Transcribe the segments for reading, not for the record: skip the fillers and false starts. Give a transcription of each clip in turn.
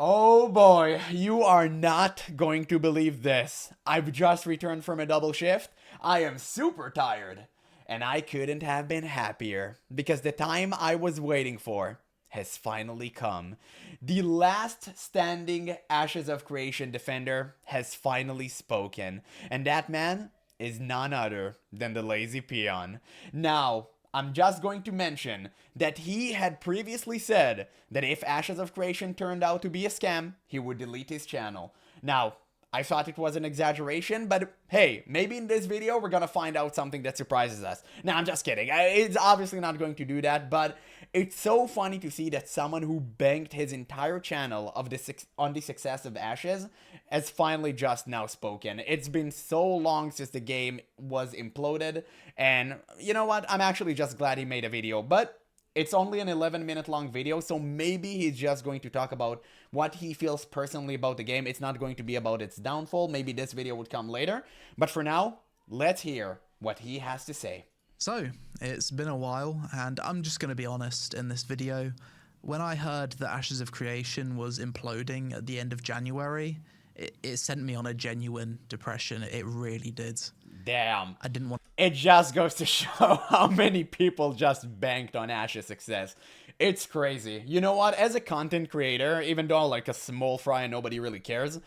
Oh boy, you are not going to believe this. I've just returned from a double shift. I am super tired. And I couldn't have been happier because the time I was waiting for has finally come. The last standing Ashes of Creation defender has finally spoken. And that man is none other than the lazy Peon. Now, I'm just going to mention that he had previously said that if Ashes of Creation turned out to be a scam, he would delete his channel. Now, I thought it was an exaggeration, but hey, maybe in this video we're gonna find out something that surprises us. Now, I'm just kidding. It's obviously not going to do that, but it's so funny to see that someone who banked his entire channel on the success of Ashes has finally just now spoken. It's been so long since the game was imploded, and you know what? I'm actually just glad he made a video, but it's only an 11-minute long video, so maybe he's just going to talk about what he feels personally about the game. It's not going to be about its downfall. Maybe this video would come later. But for now, let's hear what he has to say. So, it's been a while, and I'm just going to be honest in this video. When I heard that Ashes of Creation was imploding at the end of January, it sent me on a genuine depression. It really did. Damn. I didn't want... It just goes to show how many people just banked on Ash's success. It's crazy. You know what? As a content creator, even though I'm like a small fry and nobody really cares,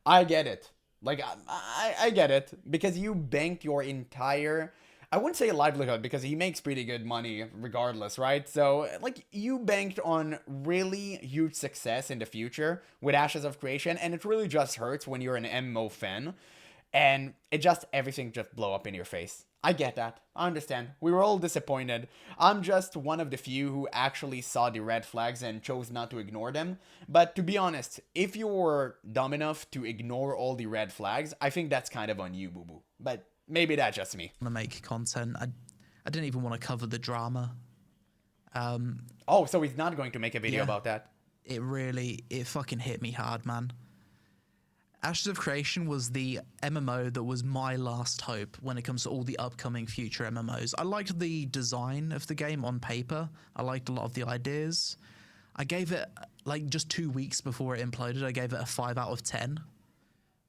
I get it. Like, I get it. Because you banked your entire... I wouldn't say livelihood because he makes pretty good money regardless, right? So, like, you banked on really huge success in the future with Ashes of Creation, and it really just hurts when you're an MMO fan. And everything just blow up in your face. I get that. I understand. We were all disappointed. I'm just one of the few who actually saw the red flags and chose not to ignore them. But to be honest, if you were dumb enough to ignore all the red flags, I think that's kind of on you, boo-boo. But maybe that's just me. to make content. I didn't even want to cover the drama. Oh, so he's not going to make a video Yeah. about that? It fucking hit me hard, man. Ashes of Creation was the MMO that was my last hope when it comes to all the upcoming future MMOs. I liked the design of the game on paper. I liked a lot of the ideas. I gave it, like, just 2 weeks before it imploded, I gave it a 5 out of 10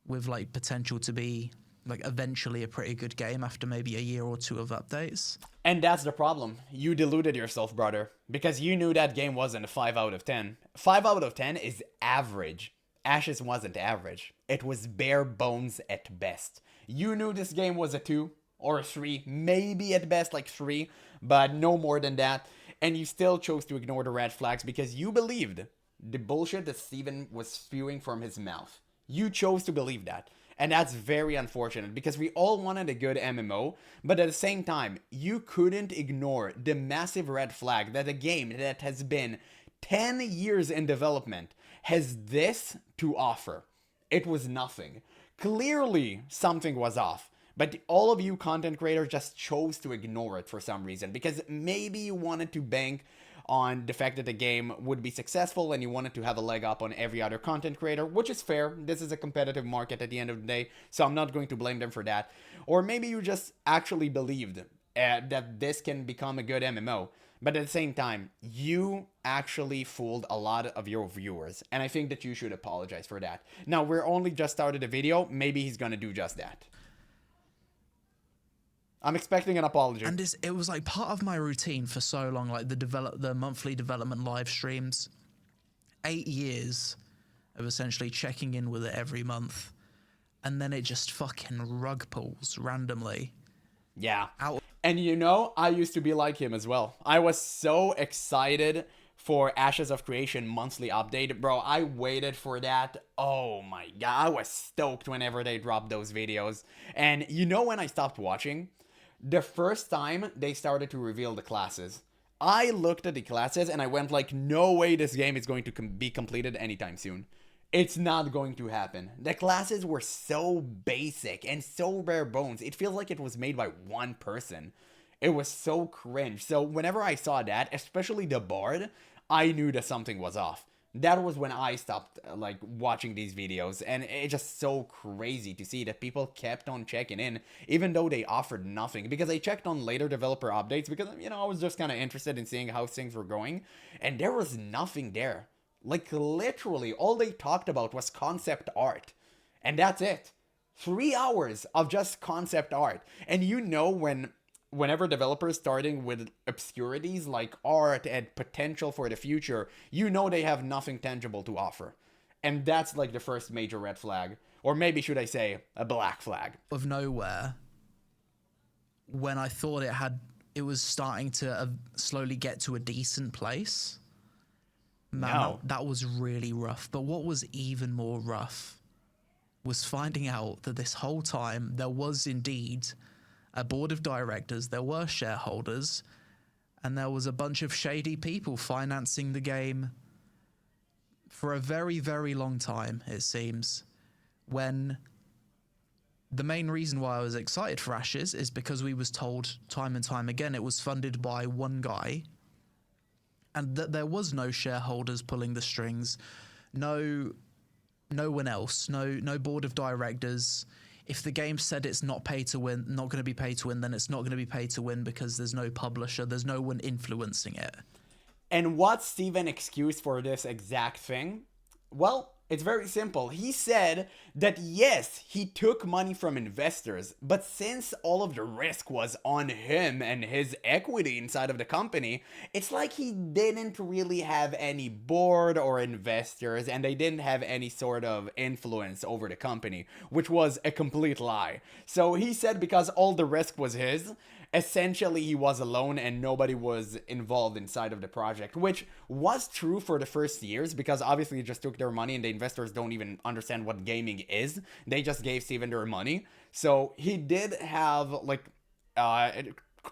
with, like, potential to be, like, eventually a pretty good game after maybe a year or two of updates. And that's the problem. You deluded yourself, brother. Because you knew that game wasn't a 5 out of 10. 5 out of 10 is average. Ashes wasn't average. It was bare bones at best. You knew this game was a 2 or a 3, maybe at best like 3, but no more than that. And you still chose to ignore the red flags because you believed the bullshit that Steven was spewing from his mouth. You chose to believe that. And that's very unfortunate because we all wanted a good MMO, but at the same time, you couldn't ignore the massive red flag that a game that has been 10 years in development has this to offer. It was nothing. Clearly, something was off. But all of you content creators just chose to ignore it for some reason. Because maybe you wanted to bank on the fact that the game would be successful and you wanted to have a leg up on every other content creator, which is fair. This is a competitive market at the end of the day, so I'm not going to blame them for that. Or maybe you just actually believed that this can become a good MMO. But at the same time, you actually fooled a lot of your viewers. And I think that you should apologize for that. Now, we're only just started the video. Maybe he's going to do just that. I'm expecting an apology. And it was like part of my routine for so long, like the monthly development live streams. 8 years of essentially checking in with it every month. And then it just fucking rug pulls randomly. Yeah. Out. And you know, I used to be like him as well. I was so excited for Ashes of Creation monthly update. Bro, I waited for that. Oh my god, I was stoked whenever they dropped those videos. And you know when I stopped watching? The first time they started to reveal the classes. I looked at the classes and I went like, no way this game is going to be completed anytime soon. It's not going to happen. The classes were so basic and so bare bones. It feels like it was made by one person. It was so cringe. So whenever I saw that, especially the bard, I knew that something was off. That was when I stopped like watching these videos, and it's just so crazy to see that people kept on checking in even though they offered nothing. Because I checked on later developer updates because, you know, I was just kind of interested in seeing how things were going, and there was nothing there. Like, literally, all they talked about was concept art. And that's it. 3 hours of just concept art. And you know, whenever developers starting with obscurities like art and potential for the future, you know they have nothing tangible to offer. And that's like the first major red flag. Or maybe should I say, a black flag. Of nowhere, when I thought it was starting to slowly get to a decent place, man, No. that was really rough. But what was even more rough was finding out that this whole time there was indeed a board of directors, there were shareholders, and there was a bunch of shady people financing the game for a very, very long time, it seems. When the main reason why I was excited for Ashes is because we was told time and time again it was funded by one guy, and that there was no shareholders pulling the strings, no one else, no board of directors. If the game said it's not pay to win, not going to be pay to win, then it's not going to be pay to win because there's no publisher, there's no one influencing it. And what's Steven's excuse for this exact thing? Well, it's very simple. He said that yes, he took money from investors, but since all of the risk was on him and his equity inside of the company, it's like he didn't really have any board or investors, and they didn't have any sort of influence over the company, which was a complete lie. So he said because all the risk was his, essentially he was alone and nobody was involved inside of the project, which was true for the first years because obviously it just took their money and the investors don't even understand what gaming is. They just gave Steven their money. So he did have like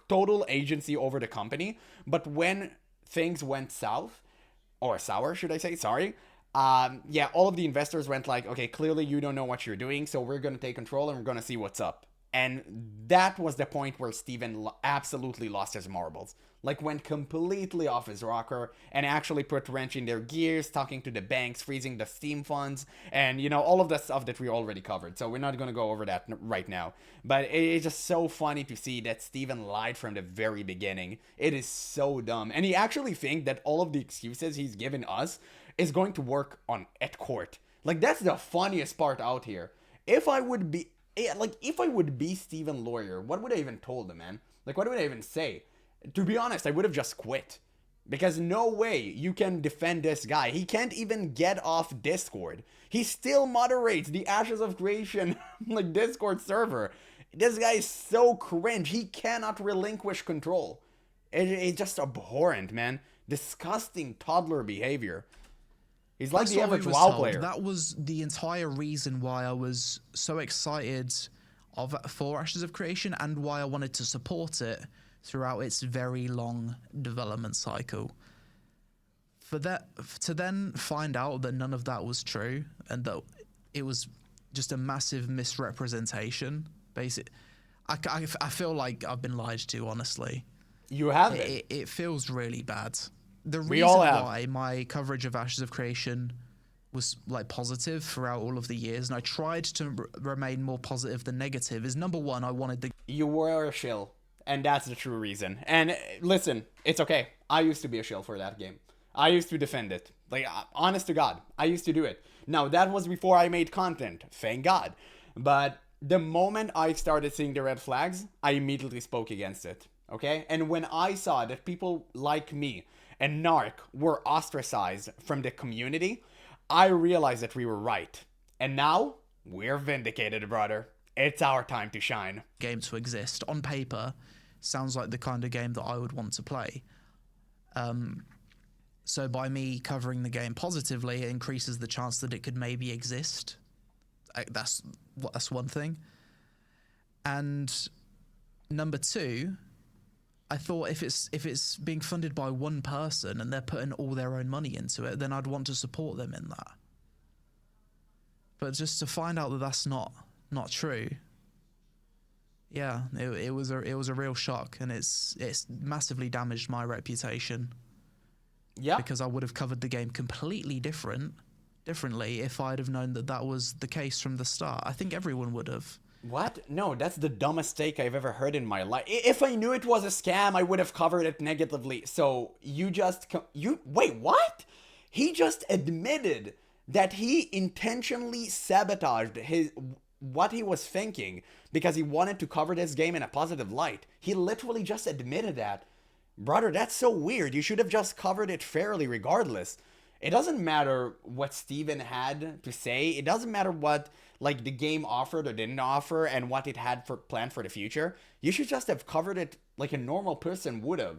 total agency over the company, but when things went south, or sour should I say, sorry, yeah, all of the investors went like, okay, clearly you don't know what you're doing, so we're gonna take control and we're gonna see what's up. And that was the point where Steven absolutely lost his marbles. Like, went completely off his rocker and actually put wrench in their gears, talking to the banks, freezing the Steam funds, and, you know, all of the stuff that we already covered. So we're not going to go over that right now. But it's just so funny to see that Steven lied from the very beginning. It is so dumb. And he actually thinks that all of the excuses he's given us is going to work at court. Like, that's the funniest part out here. If I would be Steven lawyer, what would I even told him, man? Like, what would I even say? To be honest, I would have just quit. Because no way you can defend this guy. He can't even get off Discord. He still moderates the Ashes of Creation, like, Discord server. This guy is so cringe. He cannot relinquish control. It's just abhorrent, man. Disgusting toddler behavior. He's like That's the what we average was WoW told. player. That was the entire reason why I was so excited for Ashes of Creation and why I wanted to support it throughout its very long development cycle. To then find out that none of that was true and that it was just a massive misrepresentation, I feel like I've been lied to, honestly. You have it. It feels really bad. The We reason all have. why my coverage of Ashes of Creation was like positive throughout all of the years, and I tried to remain more positive than negative, is number one, I wanted the You were a shill, and that's the true reason. And listen, it's okay. I used to be a shill for that game. I used to defend it. Like, honest to God, I used to do it. Now, that was before I made content, thank God. But the moment I started seeing the red flags, I immediately spoke against it, okay? And when I saw that people like me and Narc were ostracized from the community, I realized that we were right. And now, we're vindicated, brother. It's our time to shine. game to exist. On paper, sounds like the kind of game that I would want to play. So by me covering the game positively, it increases the chance that it could maybe exist. That's one thing. And number two, I thought if it's being funded by one person and they're putting all their own money into it, then I'd want to support them in that. But just to find out that that's not true, yeah, it was a real shock, and it's massively damaged my reputation. Yeah. Because I would have covered the game completely differently if I'd have known that was the case from the start. I think everyone would have. What? No, that's the dumbest take I've ever heard in my life. If I knew it was a scam, I would have covered it negatively. So you wait, what? He just admitted that he intentionally sabotaged what he was thinking because he wanted to cover this game in a positive light. He literally just admitted that. Brother, that's so weird. You should have just covered it fairly regardless. It doesn't matter what Steven had to say. It doesn't matter what like the game offered or didn't offer and what it had for planned for the future. You should just have covered it like a normal person would have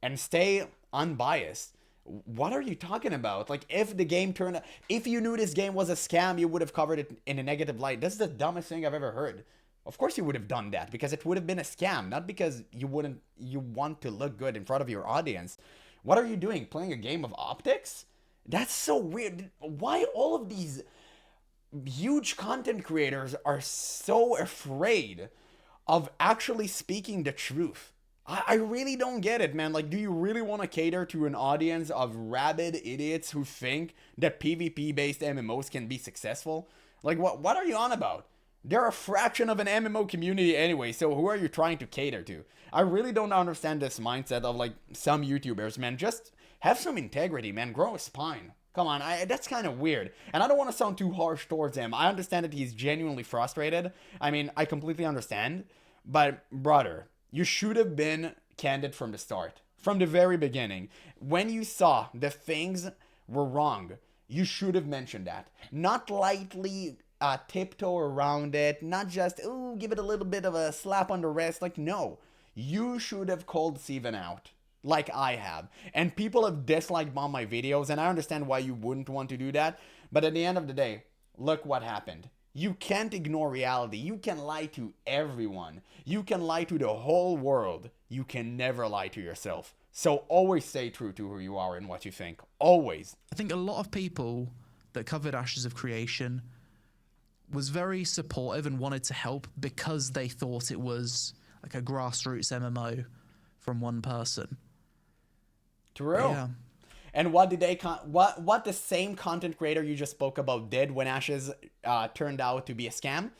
and stay unbiased. What are you talking about? Like, if the game turned, if you knew this game was a scam, you would have covered it in a negative light. That's the dumbest thing I've ever heard. Of course you would have done that because it would have been a scam, not because you want to look good in front of your audience. What are you doing? Playing a game of optics? That's so weird. Why all of these huge content creators are so afraid of actually speaking the truth? I really don't get it, man. Like, do you really want to cater to an audience of rabid idiots who think that PvP-based MMOs can be successful? Like, what are you on about? They're a fraction of an MMO community anyway, so who are you trying to cater to? I really don't understand this mindset of, like, some YouTubers, man. Just have some integrity, man. Grow a spine. Come on, that's kind of weird. And I don't want to sound too harsh towards him. I understand that he's genuinely frustrated. I mean, I completely understand. But, brother, you should have been candid from the start. From the very beginning. When you saw the things were wrong, you should have mentioned that. Not lightly tiptoe around it. Not just, ooh, give it a little bit of a slap on the wrist. Like, no. You should have called Steven out. Like I have. And people have disliked on my videos, and I understand why you wouldn't want to do that. But at the end of the day, look what happened. You can't ignore reality. You can lie to everyone. You can lie to the whole world. You can never lie to yourself. So always stay true to who you are and what you think. Always. I think a lot of people that covered Ashes of Creation was very supportive and wanted to help because they thought it was like a grassroots MMO from one person. True. Yeah. And what did they what the same content creator you just spoke about did when Ashes turned out to be a scam?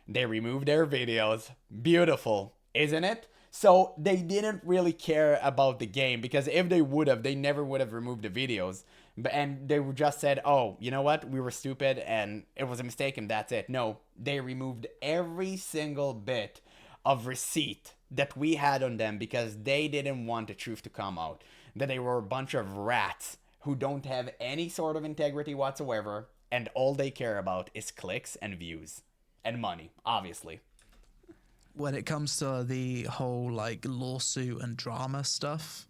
They removed their videos. Beautiful, isn't it? So they didn't really care about the game, because if they would have, they never would have removed the videos. And they just said, oh, you know what? We were stupid and it was a mistake and that's it. No, they removed every single bit of receipt that we had on them because they didn't want the truth to come out. That they were a bunch of rats who don't have any sort of integrity whatsoever, and all they care about is clicks and views and money, obviously. When it comes to the whole like lawsuit and drama stuff,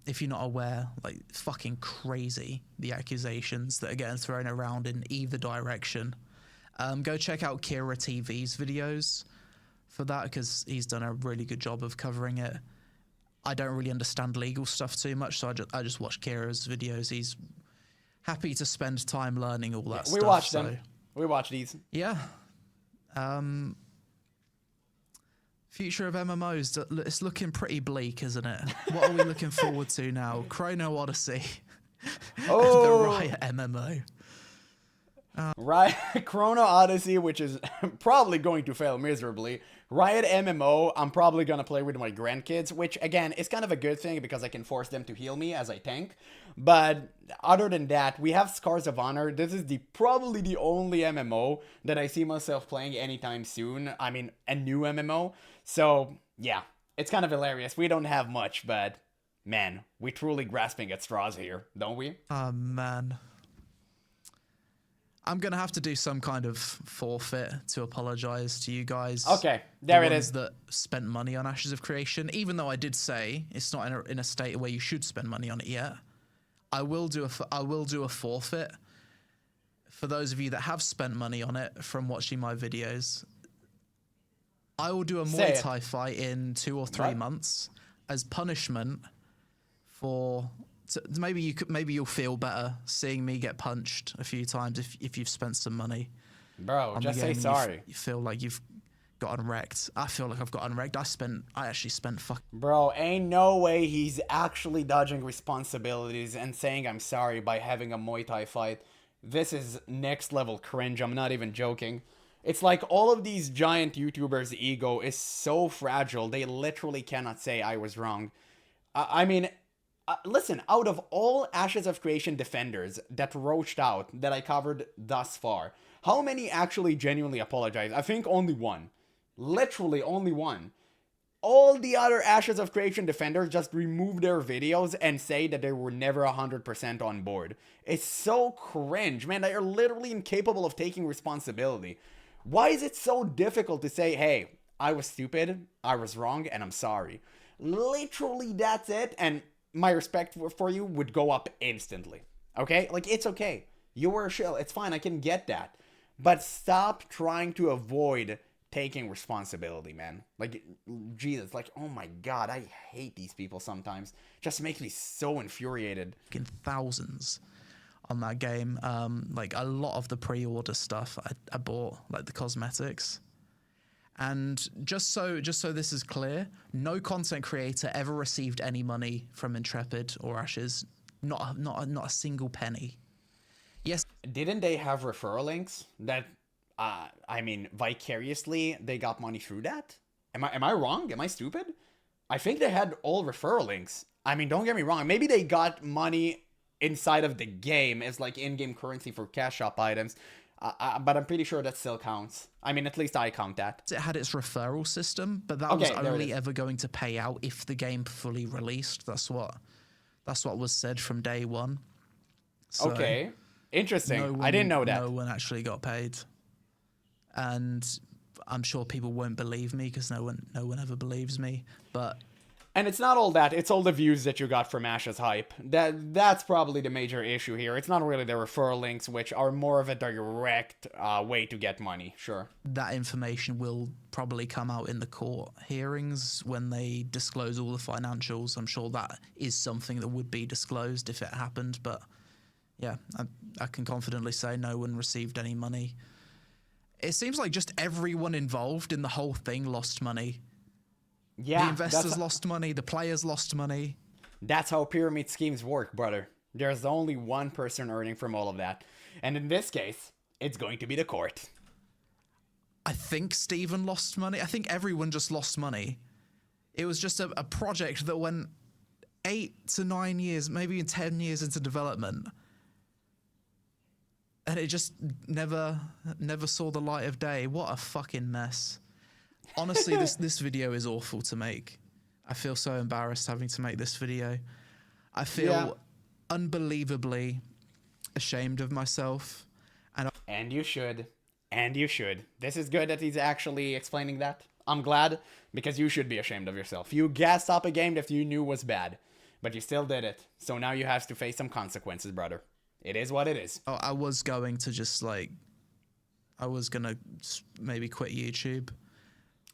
if you're not aware, like, fucking crazy, the accusations that are getting thrown around in either direction. Go check out Kira TV's videos for that, because he's done a really good job of covering it. I don't really understand legal stuff too much, so I just watch Kira's videos. He's happy to spend time learning all that stuff. We watch them. We watch these. Yeah. Future of MMOs, it's looking pretty bleak, isn't it? What are we looking forward to now? Chrono Odyssey. Oh. The Riot MMO. Right, Chrono Odyssey, which is probably going to fail miserably. Riot MMO, I'm probably going to play with my grandkids, which, again, is kind of a good thing because I can force them to heal me as I tank. But other than that, we have Scars of Honor. This is probably the only MMO that I see myself playing anytime soon. I mean, a new MMO. So, yeah, it's kind of hilarious. We don't have much, but, man, we're truly grasping at straws here, don't we? Oh, man. I'm going to have to do some kind of forfeit to apologize to you guys. Okay, there it is. That spent money on Ashes of Creation, even though I did say it's not in a state where you should spend money on it yet. I will do a forfeit for those of you that have spent money on it from watching my videos. I will do a Muay Thai fight in 2 or 3 months as punishment for... maybe you'll feel better seeing me get punched a few times if you've spent some money. Bro, just say sorry. You feel like you've gotten wrecked. I feel like I've gotten wrecked. I actually spent Bro, ain't no way he's actually dodging responsibilities and saying I'm sorry by having a Muay Thai fight. This is next level cringe. I'm not even joking. It's like all of these giant YouTubers' ego is so fragile, they literally cannot say I was wrong. I mean... Listen, out of all Ashes of Creation defenders that roached out that I covered thus far, how many actually genuinely apologize? I think only one. Literally only one. All the other Ashes of Creation defenders just remove their videos and say that they were never 100% on board. It's so cringe, man. They are literally incapable of taking responsibility. Why is it so difficult to say, hey, I was stupid, I was wrong, and I'm sorry? Literally, that's it, and my respect for you would go up instantly. Okay? Like, it's okay. You were a shill. It's fine. I can get that. But stop trying to avoid taking responsibility, man. Like, Jesus, like, oh my God, I hate these people sometimes. Just makes me so infuriated. In thousands on that game. Like, a lot of the pre-order stuff I bought, like the cosmetics. And just so this is clear, no content creator ever received any money from Intrepid or Ashes. Not a single penny. Yes. Didn't they have referral links that, I mean, vicariously they got money through that? Am I wrong? Am I stupid? I think they had all referral links. I mean, don't get me wrong. Maybe they got money inside of the game as like in-game currency for cash shop items. But I'm pretty sure that still counts. I mean, at least I count that. It had its referral system, but that was only ever going to pay out if the game fully released. That's what was said from day one. So okay, interesting. I didn't know that. No one actually got paid, and I'm sure people won't believe me because no one ever believes me. And it's not all that. It's all the views that you got from Ash's hype. That's probably the major issue here. It's not really the referral links, which are more of a direct way to get money. Sure. That information will probably come out in the court hearings when they disclose all the financials. I'm sure that is something that would be disclosed if it happened. But yeah, I can confidently say no one received any money. It seems like just everyone involved in the whole thing lost money. Yeah, the investors lost money, the players lost money. That's how pyramid schemes work, brother. There's only one person earning from all of that. And in this case, it's going to be the court. I think Steven lost money. I think everyone just lost money. It was just a project that went 8 to 9 years, maybe even 10 years into development. And it just never saw the light of day. What a fucking mess. Honestly, this video is awful to make. I feel so embarrassed having to make this video. I feel unbelievably ashamed of myself. And you should. And you should. This is good that he's actually explaining that. I'm glad, because you should be ashamed of yourself. You gassed up a game that you knew was bad, but you still did it. So now you have to face some consequences, brother. It is what it is. Oh, I was going to maybe quit YouTube.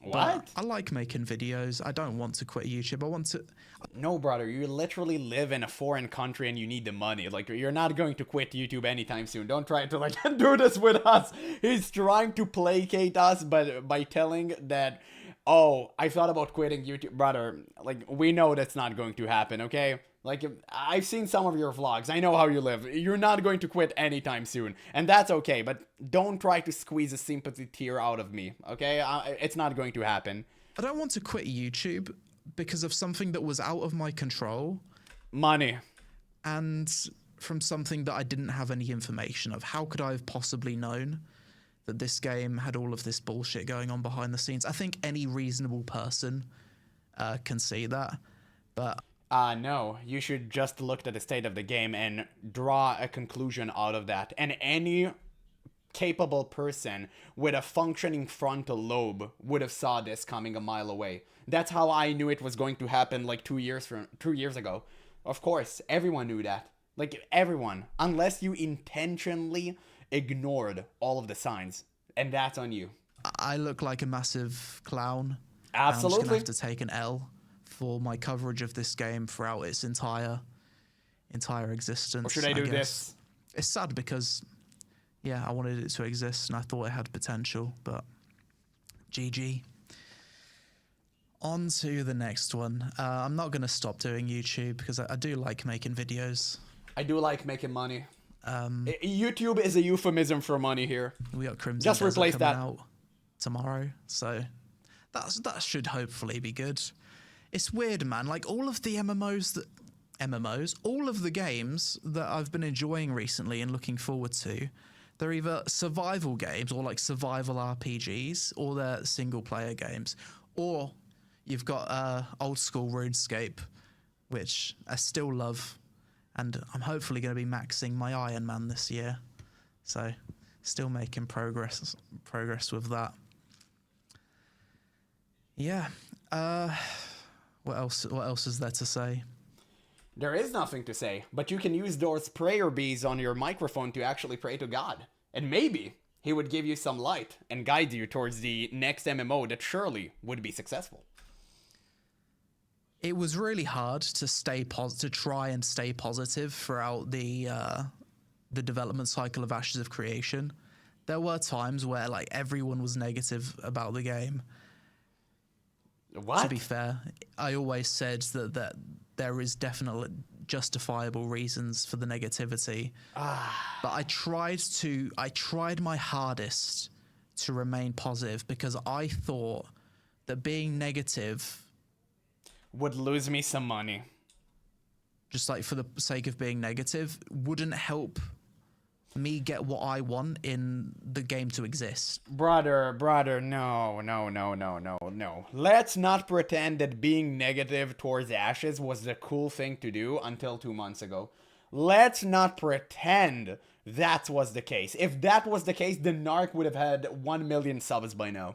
What? But I like making videos. I don't want to quit YouTube. I want to... No, brother. You literally live in a foreign country and you need the money. Like, you're not going to quit YouTube anytime soon. Don't try to, like, do this with us. He's trying to placate us by telling that, oh, I thought about quitting YouTube. Brother, like, we know that's not going to happen, okay? Like, I've seen some of your vlogs. I know how you live. You're not going to quit anytime soon. And that's okay. But don't try to squeeze a sympathy tear out of me, okay? It's not going to happen. I don't want to quit YouTube because of something that was out of my control. Money. And from something that I didn't have any information of. How could I have possibly known that this game had all of this bullshit going on behind the scenes? I think any reasonable person can see that. But... no, you should just look at the state of the game and draw a conclusion out of that. And any capable person with a functioning frontal lobe would have saw this coming a mile away. That's how I knew it was going to happen like 2 years ago. Of course, everyone knew that. Like, everyone. Unless you intentionally ignored all of the signs. And that's on you. I look like a massive clown. Absolutely. I'm just going to have to take an L for my coverage of this game throughout its entire existence. Or should I do this? It's sad because, yeah, I wanted it to exist and I thought it had potential, but GG. On to the next one. I'm not going to stop doing YouTube because I do like making videos. I do like making money. YouTube is a euphemism for money here. We got Crimson Just Desert replace coming that out tomorrow, so that should hopefully be good. It's weird, man. Like, all of the MMOs that MMOs, all of the games that I've been enjoying recently and looking forward to, they're either survival games or like survival RPGs, or they're single player games. Or you've got old school RuneScape, which I still love, and I'm hopefully going to be maxing my Iron Man this year. So still making progress with that. Yeah. What else is there to say? There is nothing to say, but you can use those prayer bees on your microphone to actually pray to God. And maybe he would give you some light and guide you towards the next MMO that surely would be successful. It was really hard to try and stay positive throughout the development cycle of Ashes of Creation. There were times where like everyone was negative about the game. What? To be fair, I always said that there is definitely justifiable reasons for the negativity. But I tried my hardest to remain positive, because I thought that being negative would lose me some money. Just like for the sake of being negative, wouldn't help me get what I want in the game to exist. Brother, no. Let's not pretend that being negative towards Ashes was the cool thing to do until 2 months ago. Let's not pretend that was the case. If that was the case, the Narc would have had 1 million subs by now.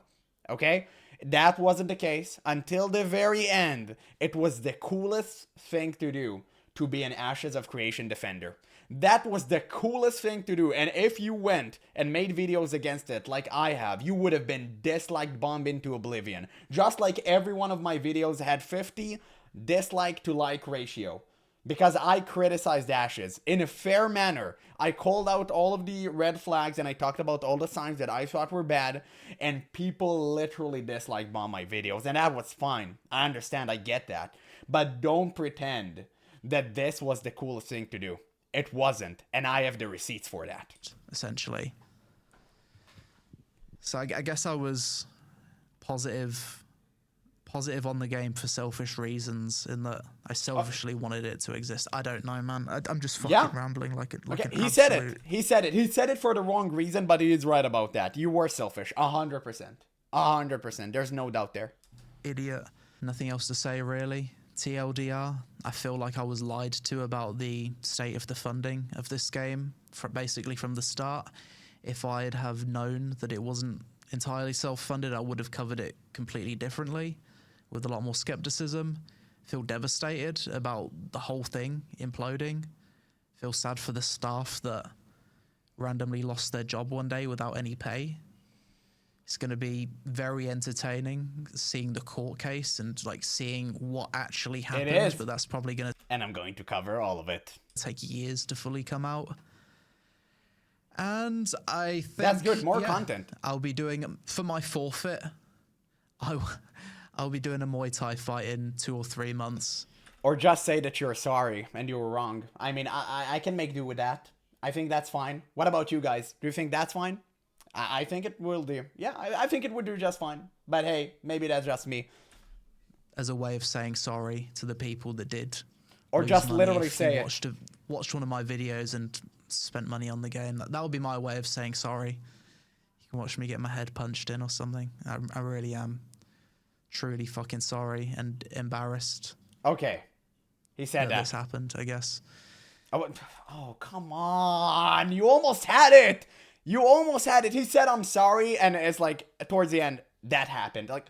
Okay? That wasn't the case until the very end. It was the coolest thing to do to be an Ashes of Creation defender. That was the coolest thing to do, and if you went and made videos against it like I have, you would have been disliked bombed into oblivion. Just like every one of my videos had 50 dislike to like ratio. Because I criticized Ashes in a fair manner. I called out all of the red flags and I talked about all the signs that I thought were bad, and people literally dislike bomb my videos, and that was fine. I understand, I get that. But don't pretend that this was the coolest thing to do. It wasn't, and I have the receipts for that. Essentially. So I guess I was positive on the game for selfish reasons, in that I selfishly wanted it to exist. I don't know, man. I'm just fucking rambling like it. Like okay, he said it. He said it for the wrong reason, but he is right about that. You were selfish, 100%. 100%. There's no doubt there. Idiot. Nothing else to say, really. TLDR, I feel like I was lied to about the state of the funding of this game, basically from the start. If I'd have known that it wasn't entirely self-funded, I would have covered it completely differently, with a lot more skepticism. Feel devastated about the whole thing imploding. Feel sad for the staff that randomly lost their job one day without any pay. It's going to be very entertaining seeing the court case and like seeing what actually happened. It is. But that's probably going to... And I'm going to cover all of it. ...take years to fully come out. And I think... That's good. More content. I'll be doing... For my forfeit, I'll be doing a Muay Thai fight in 2 or 3 months. Or just say that you're sorry and you were wrong. I mean, I can make do with that. I think that's fine. What about you guys? Do you think that's fine? I think it will do. Yeah, I think it would do just fine. But hey, maybe that's just me. As a way of saying sorry to the people that did. Or just literally say it. Watched one of my videos and spent money on the game. That would be my way of saying sorry. You can watch me get my head punched in or something. I really am truly fucking sorry and embarrassed. Okay. He said that. This happened, I guess. Oh, come on. You almost had it. You almost had it. He said, I'm sorry. And it's like, towards the end, that happened. Like,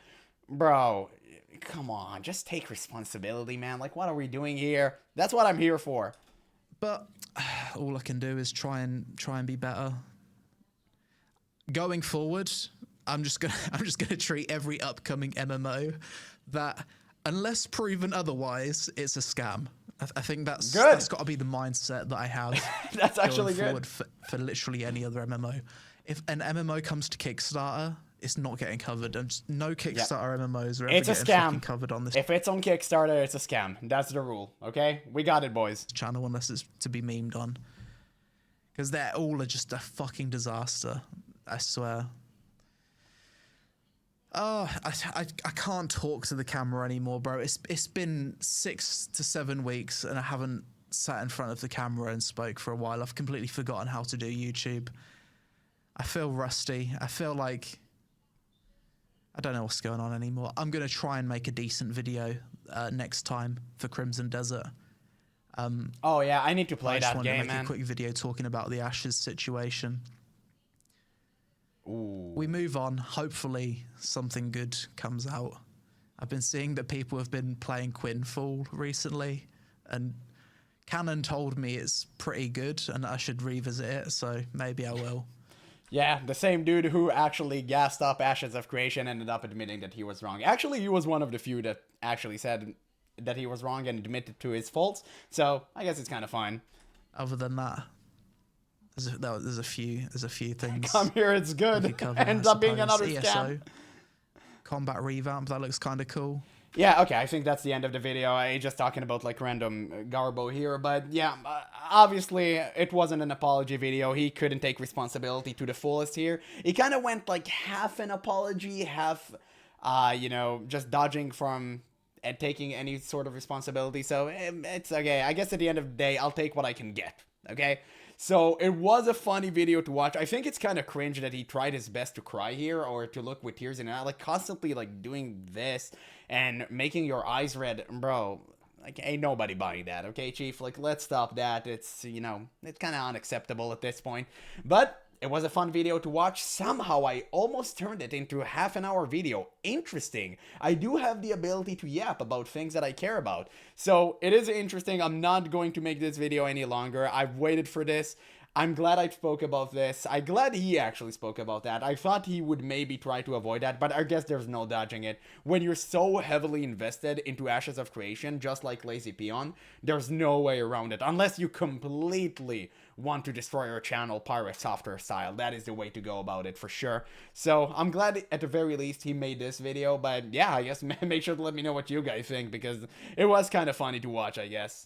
bro, come on. Just take responsibility, man. Like, what are we doing here? That's what I'm here for. But all I can do is try and be better. Going forward, I'm just gonna treat every upcoming MMO that, unless proven otherwise, it's a scam. I think that's got to be the mindset that I have. That's actually going good. forward for literally any other MMO. If an MMO comes to Kickstarter, it's not getting covered. And no Kickstarter MMOs are ever it's a getting scam. fucking covered on this. If it's on Kickstarter, it's a scam. That's the rule. Okay, we got it, boys. Channel, unless it's to be memed on, because they're all just a fucking disaster. I swear. I can't talk to the camera anymore, bro. It's been 6 to 7 weeks and I haven't sat in front of the camera and spoke for a while. I've completely forgotten how to do YouTube. I feel rusty. I feel like I don't know what's going on anymore. I'm going to try and make a decent video next time for Crimson Desert. Oh yeah, I need to play I just that wanted game, to make man. a quick video talking about the Ashes situation. Ooh. We move on. Hopefully something good comes out. I've been seeing that people have been playing Quinfall recently, and Canon told me it's pretty good and I should revisit it, so maybe I will. Yeah, the same dude who actually gassed up Ashes of Creation ended up admitting that he was wrong. Actually, he was one of the few that actually said that he was wrong and admitted to his faults, so I guess it's kind of fine. Other than that, there's a few things. Come here, it's good. Cover, Ends up being another ESO, scam. combat revamp, that looks kind of cool. Yeah, okay, I think that's the end of the video. I just talking about like random garbo here, but yeah, obviously it wasn't an apology video. He couldn't take responsibility to the fullest here. He kind of went like half an apology, half, you know, just dodging from taking any sort of responsibility. So it's okay. I guess at the end of the day, I'll take what I can get. Okay. So it was a funny video to watch. I think it's kind of cringe that he tried his best to cry here or to look with tears in his eyes, like constantly like doing this and making your eyes red, bro. Like, ain't nobody buying that, okay, Chief? Like, let's stop that. It's, you know, it's kind of unacceptable at this point. But it was a fun video to watch. Somehow I almost turned it into a half-an-hour video. Interesting. I do have the ability to yap about things that I care about. So it is interesting. I'm not going to make this video any longer. I've waited for this. I'm glad I spoke about this. I'm glad he actually spoke about that. I thought he would maybe try to avoid that, but I guess there's no dodging it. When you're so heavily invested into Ashes of Creation, just like Lazy Peon, there's no way around it. Unless you completely want to destroy your channel pirate software style. That is the way to go about it for sure. So I'm glad at the very least he made this video, but yeah, I guess make sure to let me know what you guys think because it was kind of funny to watch, I guess.